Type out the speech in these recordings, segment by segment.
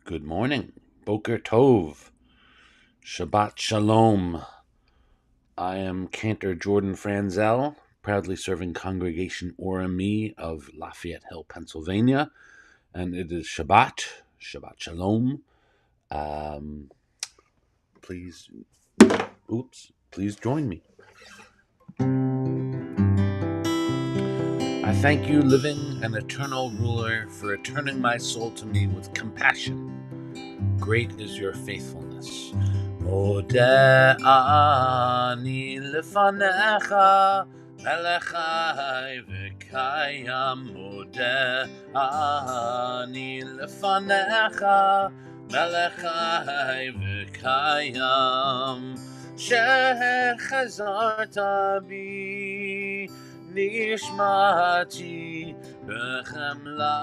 Good morning. Boker Tov. Shabbat Shalom. I am Cantor Jordan Franzel, proudly serving Congregation Orami of Lafayette Hill, Pennsylvania. And it is Shabbat. Shabbat Shalom. Please join me. I thank you, living and eternal ruler, for returning my soul to me with compassion. Great is your faithfulness. Modeh ani lefanecha, melech chai v'kayam. Modeh ani lefanecha, melech chai v'kayam. Shechazarta bi nishmati b'chemla.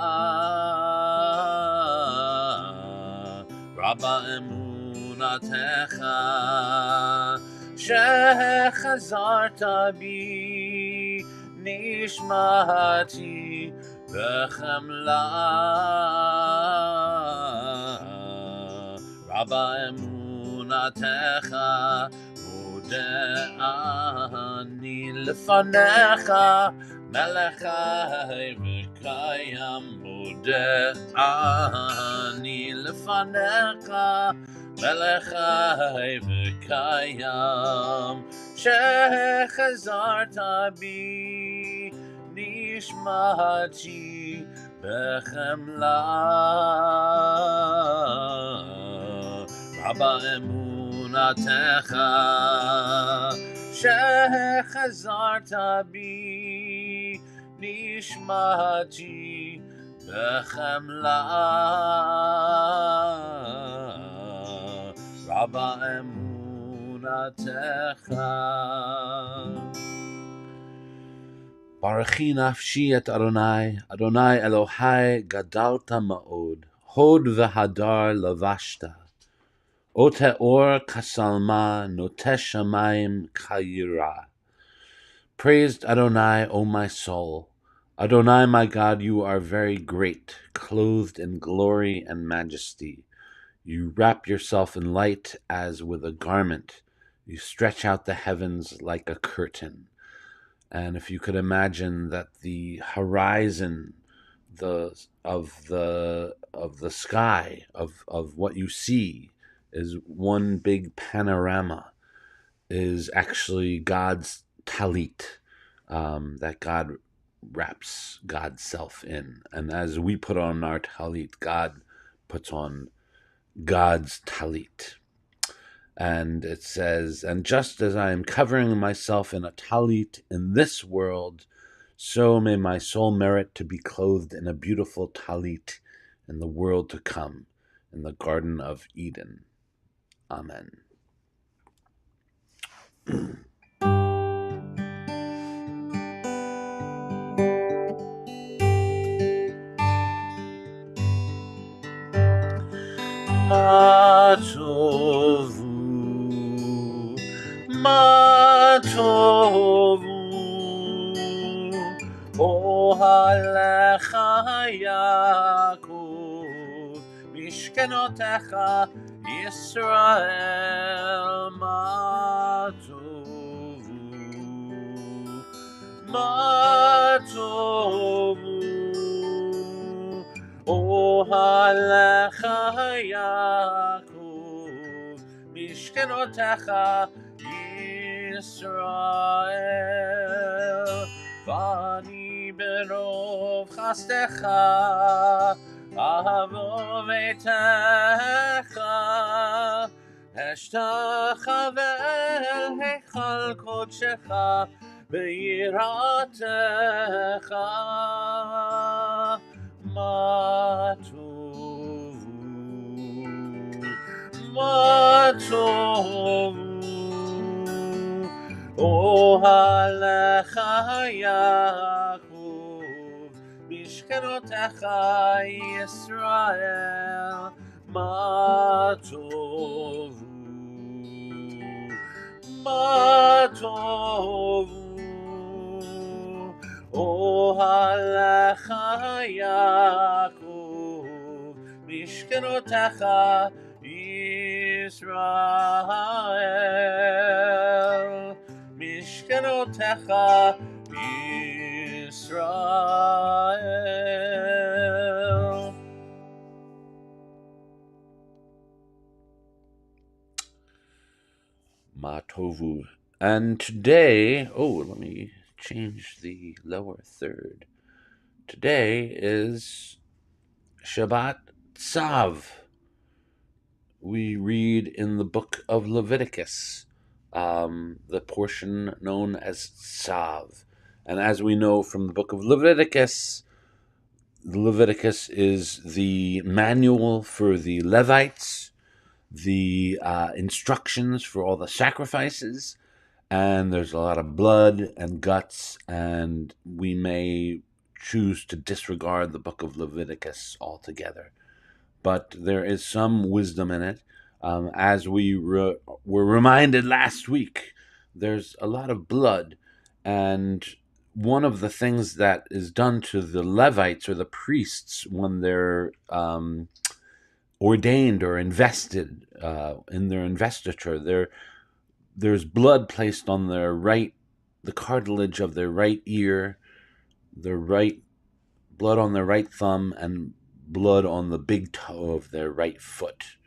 Rabba emunatecha, shechazarta bi nishmati b'chemla. Rabba emunatecha, modeh ani lefanecha, melech chai v'kayam. Modeh ani lefanecha, melech chai v'kayam. Shechazarta bi nishmati b'chemla. Rabba emunatecha, shechazarta bi nishmati b'chemla. Rabba emunatecha. Baruchi nafshi et Adonai, Adonai Elohai gadalta ma'od, hod v'hadar lavashta, ote or kasalma, note shamayim kayira. Praised Adonai, O my soul. Adonai, my God, you are very great, clothed in glory and majesty. You wrap yourself in light as with a garment. You stretch out the heavens like a curtain. And if you could imagine that the horizon of the sky of what you see is one big panorama, is actually God's talit, that God wraps God's self in. And as we put on our talit, God puts on God's talit. And it says, and just as I am covering myself in a talit in this world, so may my soul merit to be clothed in a beautiful talit in the world to come, in the Garden of Eden. Amen. Ma tovu, ma tovu, ohalecha Yaakov, mishkenotecha Yisrael. Ma tovu, ma tovu, ohalecha Yaakov, mishkenotecha Yisrael. Vani berov chastecha, ahavo veitecha, eshtachavel heichal kodshecha, beiratecha. Ma tovu, ma tovu, ohalecha Yaakov, mishkenotecha Yisrael. Ma tovu, ma tovu, ohalecha Yaakov, mishkenotecha Mishkanotecha Yisrael, Mishkanotecha Yisrael. Ma Tovu. And today, let me change the lower third. Today is Shabbat Tzav. We read in the book of Leviticus, the portion known as Tzav. And as we know from the book of Leviticus is the manual for the Levites, the instructions for all the sacrifices, and there's a lot of blood and guts, and we may choose to disregard the book of Leviticus altogether. But there is some wisdom in it. As we were reminded last week, there's a lot of blood, and one of the things that is done to the Levites or the priests when they're ordained or invested in their investiture, there's blood placed on the cartilage of their right ear, blood on their right thumb, and blood on the big toe of their right foot,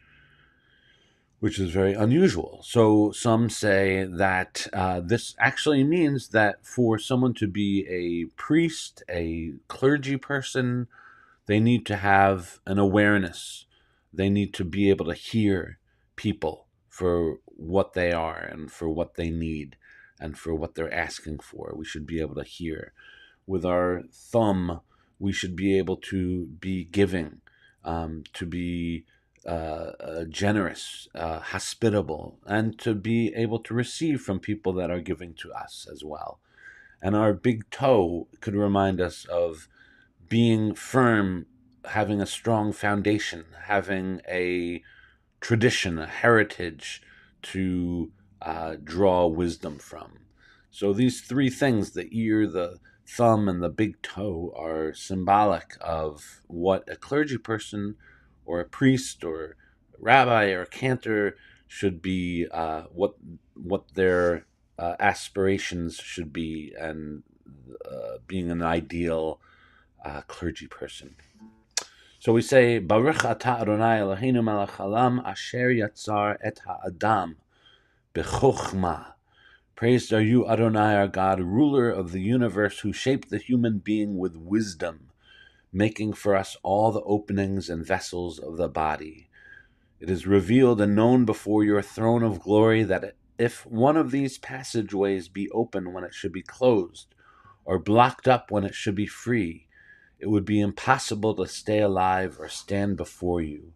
which is very unusual. So some say that this actually means that for someone to be a priest, a clergy person, they need to have an awareness. They need to be able to hear people for what they are and for what they need and for what they're asking for. We should be able to hear. With our thumb, we should be able to be giving, to be generous, hospitable, and to be able to receive from people that are giving to us as well. And our big toe could remind us of being firm, having a strong foundation, having a tradition, a heritage to draw wisdom from. So these three things, the ear, the thumb, and the big toe, are symbolic of what a clergy person or a priest or a rabbi or a cantor should be, what their aspirations should be, and being an ideal clergy person. So we say, Baruch atah Adonai Eloheinu melech haolam asher yatzar et ha'adam b'chokhmah. Praised are you, Adonai, our God, ruler of the universe, who shaped the human being with wisdom, making for us all the openings and vessels of the body. It is revealed and known before your throne of glory that if one of these passageways be open when it should be closed, or blocked up when it should be free, it would be impossible to stay alive or stand before you.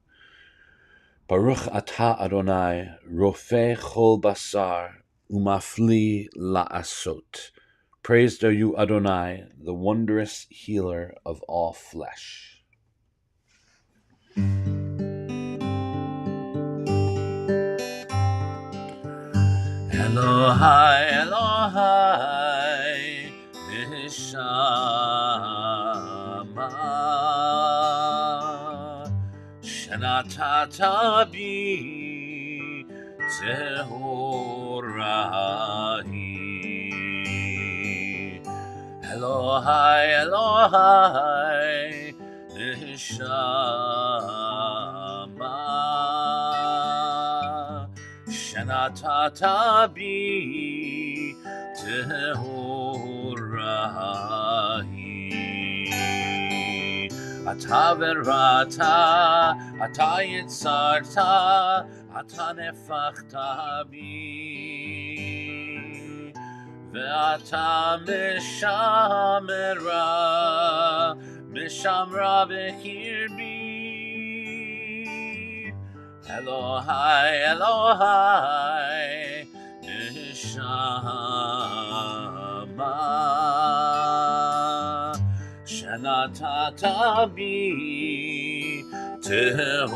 Baruch atah Adonai, rofeh chol basar, umafli la'asot. Praised are you, Adonai, the wondrous healer of all flesh. Elohai, Elohai, neshama, shenatata bi zehorahi. Elohai, Elohai, neshama, shenatata bi tehorahi. Ata verata, ata yitzarta, ata nefachta bi, ve'ata mishamra b'kirbi. Elohai, Elohai, neshama, shenatata bi tehorahi.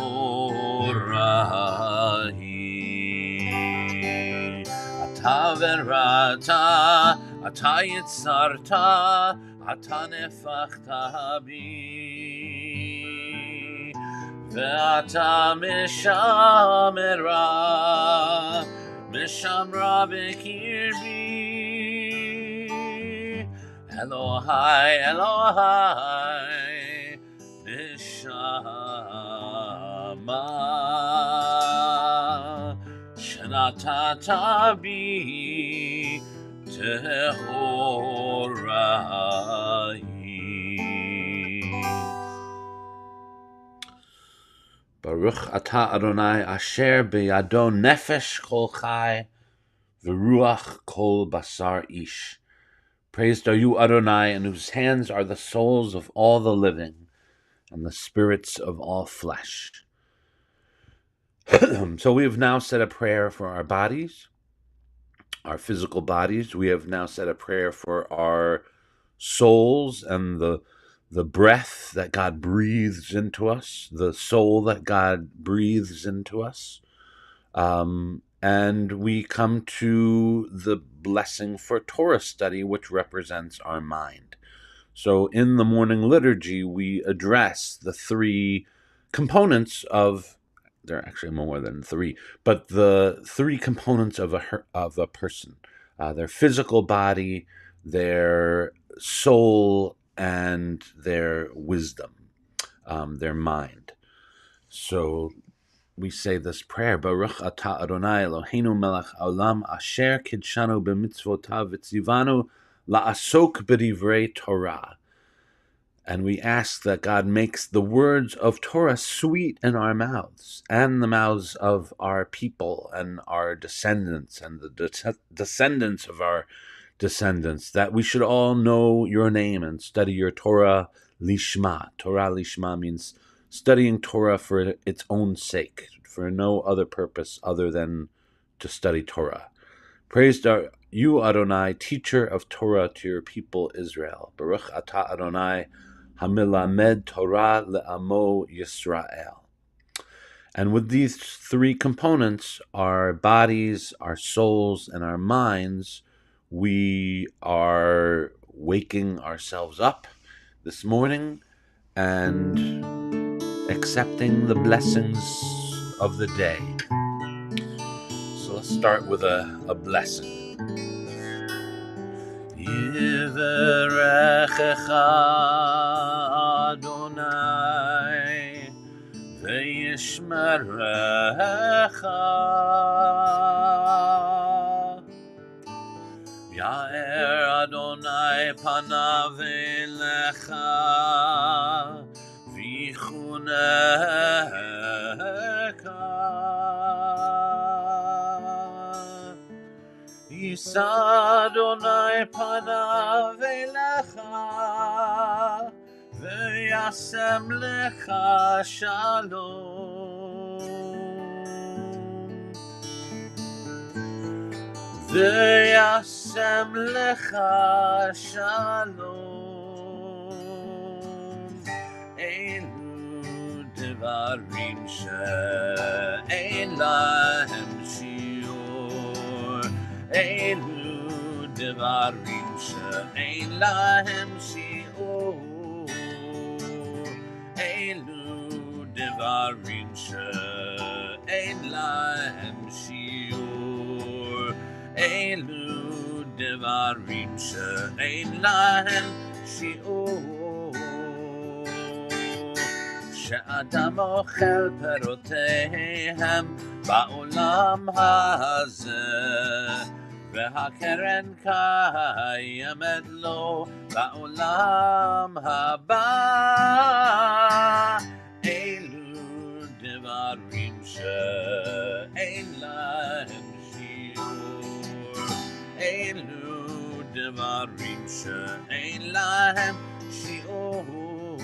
Ata verata, ata yitzarta, ata nefachta bi, ואתה משמרה, משמרה בקרבי. אלוהי, אלוהי, נשמה, שנתת בי טהורה היא. Baruch atah Adonai asher biyado nefesh kol chai v'ruach kol basar ish. Praised are you, Adonai, in whose hands are the souls of all the living and the spirits of all flesh. So we have now said a prayer for our bodies, our physical bodies. We have now said a prayer for our souls and the breath that God breathes into us, the soul that God breathes into us. And we come to the blessing for Torah study, which represents our mind. So in the morning liturgy, we address the three components of, there are actually more than three, but the three components of a person, their physical body, their soul, and their wisdom, their mind. So we say this prayer, Baruch atah Adonai Eloheinu melech haolam asher kidshanu b'mitzvotav v'tzivanu la'asok b'divrei Torah. And we ask that God makes the words of Torah sweet in our mouths and the mouths of our people and our descendants and the descendants of our descendants, that we should all know your name and study your Torah lishma. Torah lishma means studying Torah for its own sake, for no other purpose other than to study Torah. Praised are you, Adonai, teacher of Torah to your people Israel. Baruch atah Adonai, hamilamed Torah le'amo Yisrael. And with these three components, our bodies, our souls, and our minds, we are waking ourselves up this morning and accepting the blessings of the day. So let's start with a blessing. Yivarechecha Adonai v'yishmerecha. Ya'er Adonai panav elecha v'chuneka. Yisa Adonai panav elecha v'yasem lecha shalom. V'yasem lecha shalom. Elu devarim she'en lahem shiur. Elu devarim she'en lahem shiur. Elu devarim she'en lahem shiur. Elu devarim she'en lahem shiur. She'adam ochel peroteihem ba'olam hazeh, והקרן קיימת לו בעולם הבא. אלו דברים שאין להם שיעור. אלו דברים שאין להם שיעור.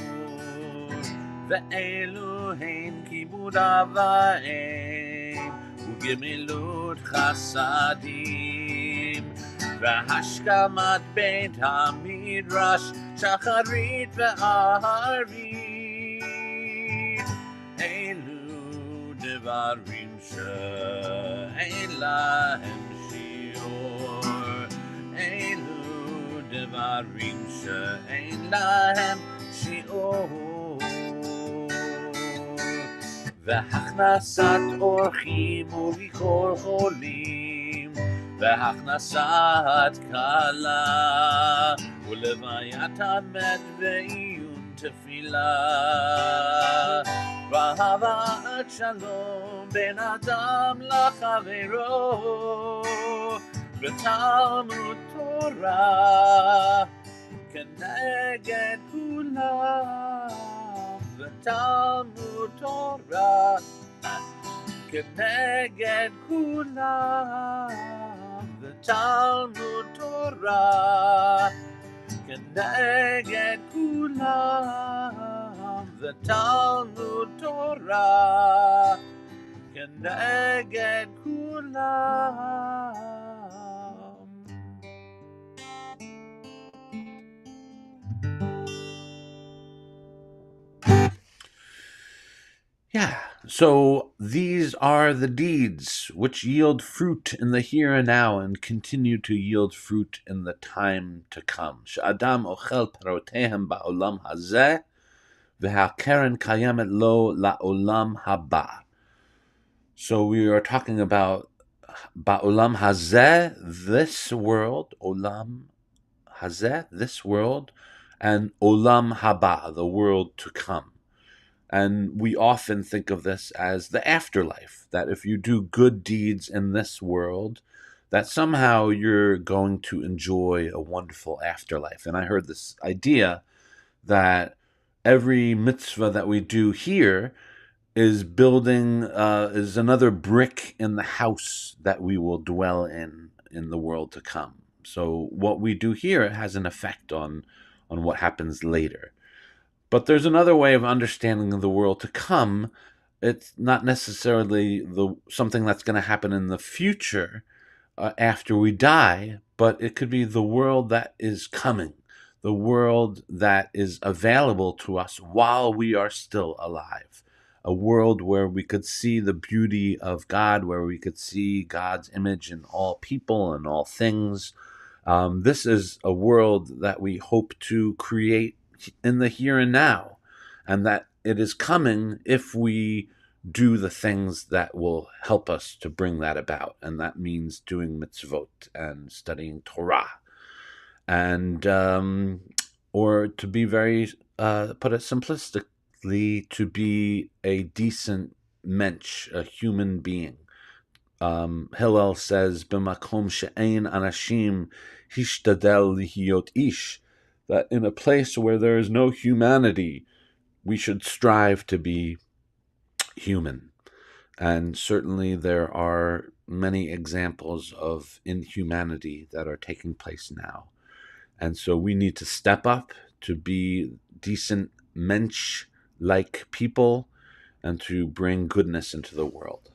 ואלו הן כיבוד אב ואם וגמילות חסדים והשכמת בית המדרש שחרית וערבית. אלו דברים שאין להם שיעור. אלו דברים שאין להם שיעור. והכנסת אורחים וביקור חולים, והכנסת כלה, ולוויית המת ועיון תפילה, ואהבת שלום בין אדם לחברו, ותלמוד תורה כנגד כולם, ותלמוד תורה כנגד כולם, ותלמוד תורה כנגד כולם, ותלמוד תורה כנגד כולם. Yeah, so these are the deeds which yield fruit in the here and now and continue to yield fruit in the time to come. She'adam ochel perotehem ba'olam hazeh, v'ha'keren kayemet lo la'olam haba. So we are talking about ba'olam hazeh, this world, olam hazeh, this world, and olam haba, the world to come. And we often think of this as the afterlife, that if you do good deeds in this world, that somehow you're going to enjoy a wonderful afterlife. And I heard this idea that every mitzvah that we do here is building, is another brick in the house that we will dwell in the world to come. So what we do here has an effect on what happens later. But there's another way of understanding the world to come. It's not necessarily something that's going to happen in the future after we die, but it could be the world that is coming, the world that is available to us while we are still alive, a world where we could see the beauty of God, where we could see God's image in all people and all things. This is a world that we hope to create in the here and now, and that it is coming if we do the things that will help us to bring that about, and that means doing mitzvot and studying Torah, and or to be very put it simplistically, to be a decent mensch, a human being. Hillel says, "B'makom she'ein anashim hishtadel lihiyot ish," that in a place where there is no humanity, we should strive to be human. And certainly there are many examples of inhumanity that are taking place now. And so we need to step up to be decent mensch-like people and to bring goodness into the world.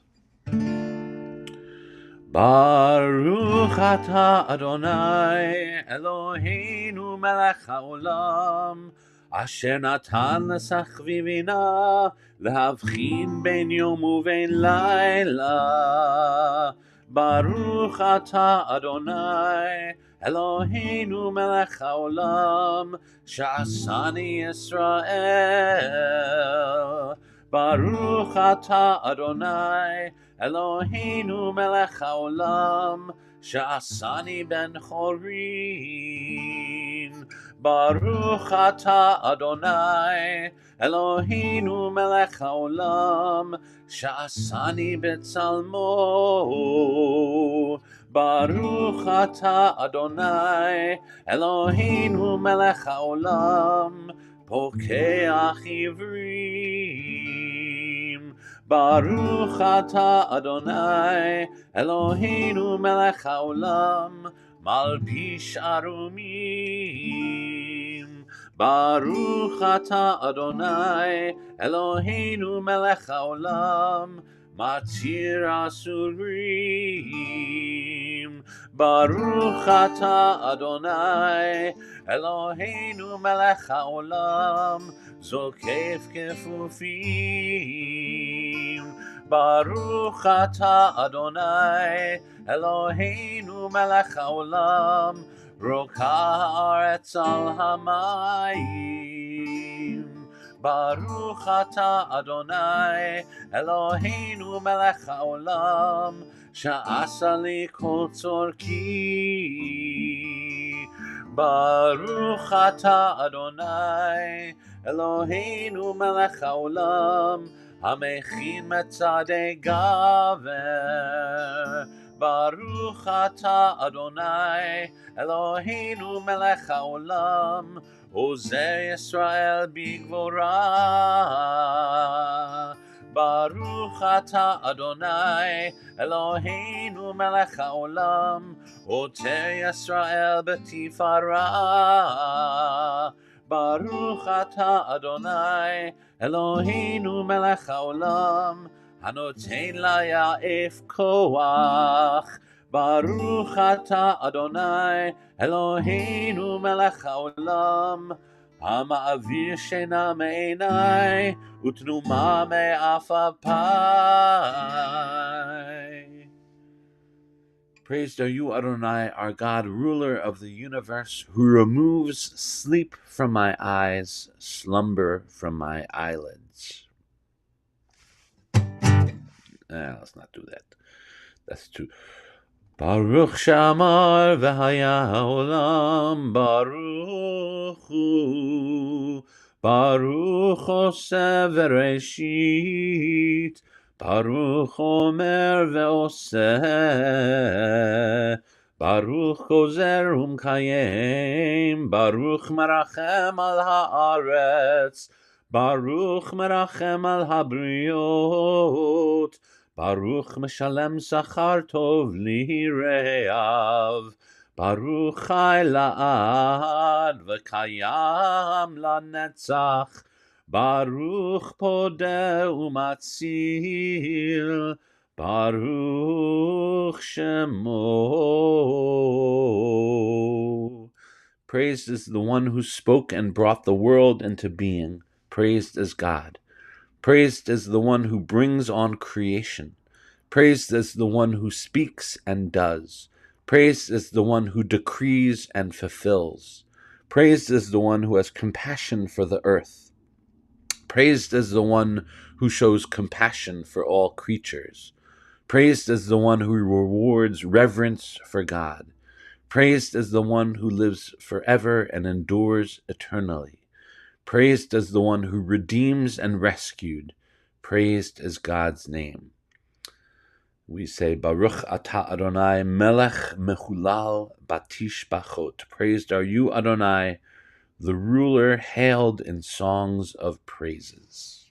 Baruch atah Adonai Eloheinu melech haolam, asher natan l'sachvivina להבחין בין יום ובין לילה. Baruch atah Adonai Eloheinu melech haolam, שעשני Yisrael. Baruch atah Adonai Eloheinu melech haolam, שעשני ben chorin. Baruch atah Adonai Eloheinu melech haolam, שעשני בצלמו. Baruch atah Adonai Eloheinu melech haolam, pokeach ivrim. Baruch atah Adonai Eloheinu melech haolam, malbish arumim. Baruch atah Adonai Eloheinu melech haolam, matir asurim. Baruch atah Adonai Eloheinu melech haolam, zokef kefufim. Baruch atah Adonai Eloheinu melech haolam, rokah haaretz al hamayim. Baruch atah Adonai Eloheinu melech haolam sha'asa li kol tzorki. Baruch atah Adonai Eloheinu melech haolam hamechin metzadei gaver. Baruch atah Adonai Eloheinu melech haolam Ozer Yisrael bigvorah. Baruch atah Adonai Eloheinu melech haolam Oter Yisrael b'tifarah. Baruch atah Adonai Eloheinu melech haolam Hanoten la'ya'ef koach. Baruch atah Adonai Eloheinu melech haolam Hama'avir shena me'enai Utnuma me'afapai. Praised are you, Adonai, our God, ruler of the universe, who removes sleep from my eyes, slumber from my eyelids. Let's not do that. That's too... Baruch Shamar v'haya haolam Baruch Hu Baruch Oseh v'reshit Baruch Omer v'oseh Baruch Gozer u'mkayem Baruch merachem al haaretz Baruch merachem al habriot Baruch Meshalem Sachar Tov Lireav Baruch Chai La'ad V'Kayam Lanetzach Baruch Podeh Umatzil Baruch Shemo. Praised is the one who spoke and brought the world into being. Praised is God. Praised is the one who brings on creation. Praised is the one who speaks and does. Praised is the one who decrees and fulfills. Praised is the one who has compassion for the earth. Praised is the one who shows compassion for all creatures. Praised is the one who rewards reverence for God. Praised is the one who lives forever and endures eternally. Praised is the one who redeems and rescued. Praised is God's name. We say, Baruch atah Adonai, melech mechulal batish bachot. Praised are you, Adonai, the ruler hailed in songs of praises.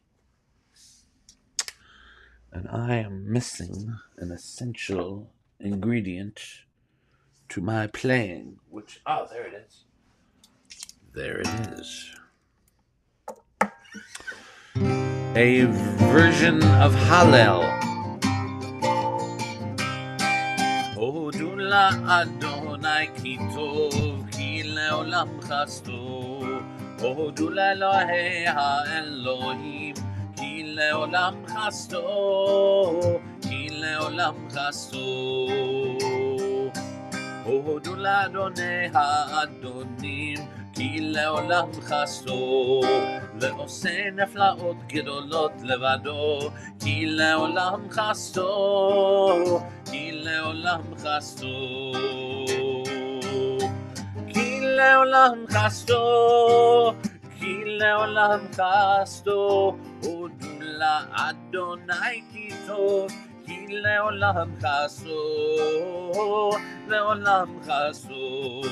And I am missing an essential ingredient to my playing, which, there it is. There it is. A version of Hallel. Hodula Adonai ki tov ki leolam chasto. Hodula Elohei ha'elohim ki leolam chasto. Ki leolam chasto. Hodula Adonai ha'adonim כי לעולם חסדו, ועושה נפלאות גדולות לבדו, כי לעולם חסדו, כי לעולם חסדו. כי לעולם חסדו, כי לעולם חסדו, הודו לאדוני כי טוב, כי לעולם חסדו, לעולם חסדו.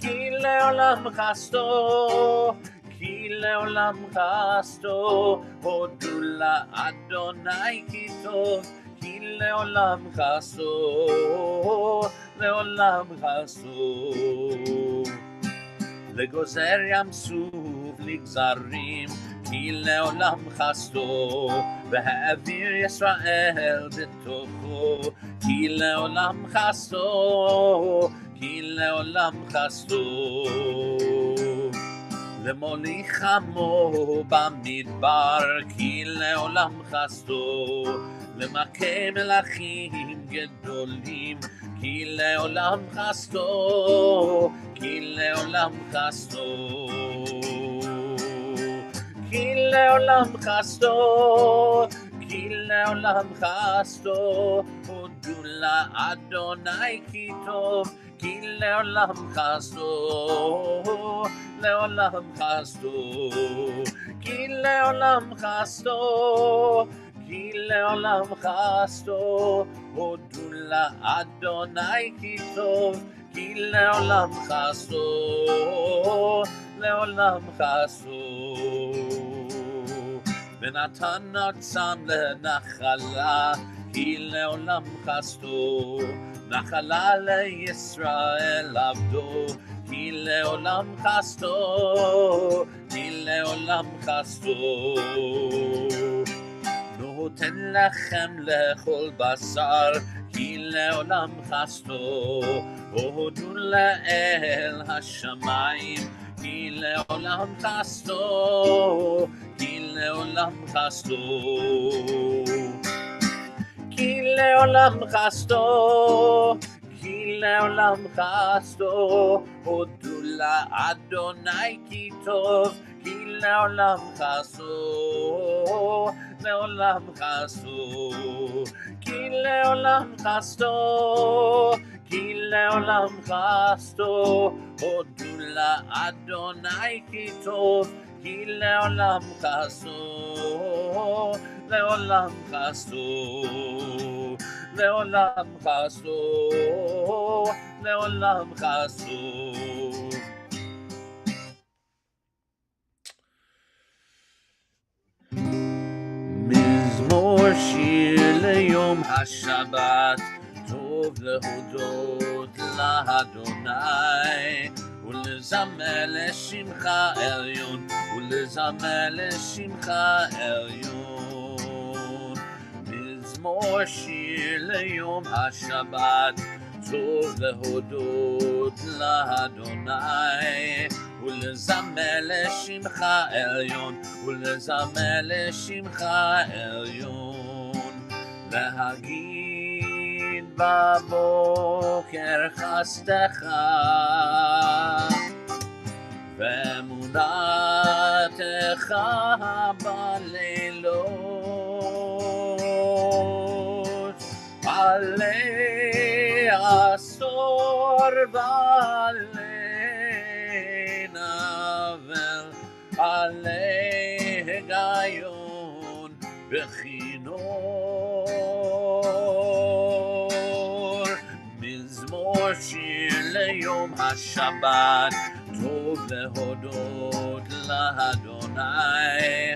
כי לעולם חסדו, כי לעולם חסדו, הודו לאדוני כי טוב, כי לעולם חסדו, לעולם חסדו. לגוזר ים סוף לגזרים, כי לעולם חסדו, והאוויר ישראל בתוכו, כי לעולם חסדו, כי לעולם חסדו. למוליך עמו במדבר, כי לעולם חסדו. למכה מלכים גדולים, כי לעולם חסדו, כי לעולם חסדו. כי לעולם חסדו, כי לעולם חסדו, הודו לאדוני כי טוב, כי לעולם חסדו, לעולם חסדו, כי לעולם חסדו, כי לעולם חסדו, הודו לאדוני כי טוב, כי לעולם חסדו, לעולם חסדו. ונתן עצם לנחלה, כי לעולם חסדו, נחלה לישראל עבדו, כי לעולם חסדו, כי לעולם חסדו. נותן לכם לכל בשר, כי לעולם חסדו, הודו לאל השמיים, כי לעולם חסדו, כי לעולם חסדו. כי לעולם חסדו, כי לעולם חסדו, הודו לאדוני כי טוב, כי לעולם חסדו, לעולם חסדו, כי לעולם חסדו, כי לעולם חסדו, הודו לאדוני כי טוב, כי לעולם חסדו, לעולם חסדו, לעולם חסדו, לעולם חסדו. מזמור שיר ליום השבת, טוב להודות לאדוני, ולזמר לשמך עליון, ולזמר לשמך עליון. מזמור שיר ליום השבת, טוב להודות לאדוני, ולזמר לשמך עליון, ולזמר לשמך עליון. להגיד בבוקר חסדך, ואמונתך בלילות, עלי עשור ועלי נבל, עלי היגיון וכינור. מזמור שיר ליום השבת, טוב להודות לאדוני,